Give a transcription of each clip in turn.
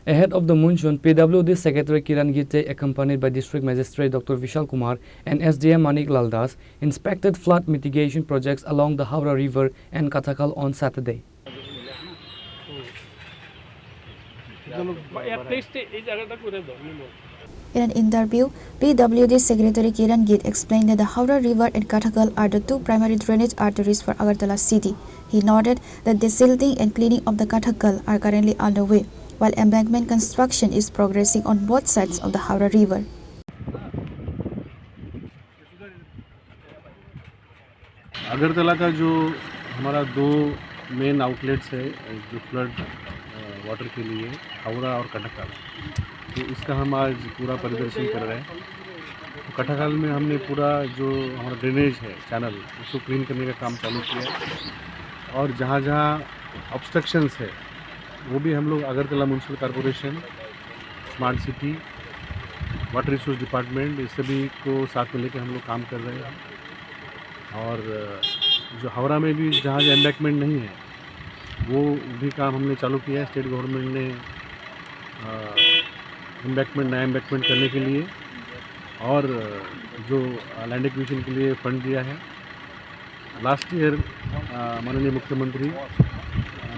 Ahead of the monsoon, PWD Secretary Kiran Gite, accompanied by District Magistrate Dr. Vishal Kumar and SDM Manik Laldas, inspected flood mitigation projects along the Howrah River and Kathakal on Saturday. In an interview, PWD Secretary Kiran Git explained that the Howrah River and Kathakal are the two primary drainage arteries for Agartala city. He noted that the silting and cleaning of the Kathakal are currently underway, while embankment construction is progressing on both sides of the Howrah River. Agartala का जो हमारा दो main outlets है जो flood water के लिए, हावड़ा और कटकाल, तो इसका हम आज पूरा परिदर्शन कर रहे हैं। तो कटकाल में हमने पूरा जो हमारा ड्रेनेज है चैनल, उसको क्लीन करने का काम चालू किया है। और जहाँ जहाँ ऑब्स्ट्रक्शंस है वो भी हम लोग Agartala municipal corporation, smart city, water resource department, इस सभी को साथ में लेकर हम लोग काम कर रहे हैं। और जो हावड़ा में भी जहाँ एम्बैंकमेंट नहीं है वो भी काम हमने चालू किया है। स्टेट गवर्नमेंट ने एम्बैंकमेंट, नया एम्बैंकमेंट करने के लिए और जो लैंड एक्विजिशन के लिए फंड दिया है। लास्ट ईयर माननीय मुख्यमंत्री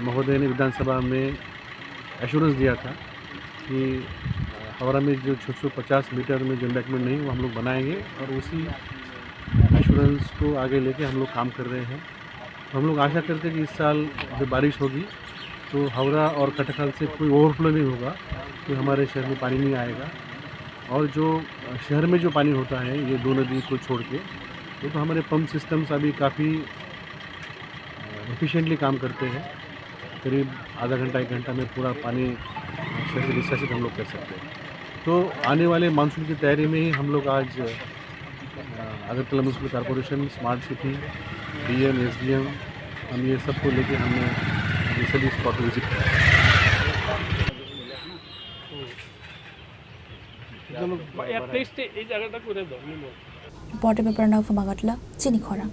महोदय ने विधानसभा में एश्योरेंस दिया था कि हावड़ा में जो 650 मीटर में जो एम्बैंकमेंट नहीं वो हम लोग बनाएंगे, और उसी एश्योरेंस को आगे लेके हम लोग काम कर रहे हैं। तो हम लोग आशा करते हैं कि इस साल जब बारिश होगी तो हावड़ा और कटकाल से कोई ओवरफ्लो नहीं होगा, तो हमारे शहर में पानी नहीं आएगा। और जो शहर में जो पानी होता है ये दो नदी को छोड़ के, तो हमारे पंप सिस्टम्स अभी काफ़ी एफिशिएंटली काम करते हैं। करीब आधा घंटा 1 घंटा में पूरा पानी शहर से डिस्चार्ज हम लोग कर सकते हैं। तो आने वाले मानसून की तैयारी में ही हम लोग आज Agartala municipal corporation, smart city, DM, SDM, हम ये सबको लेके हमने ये सभी स्पॉट पर विजिट किया। Reporter Pepernov from Agartala, Chini Khora.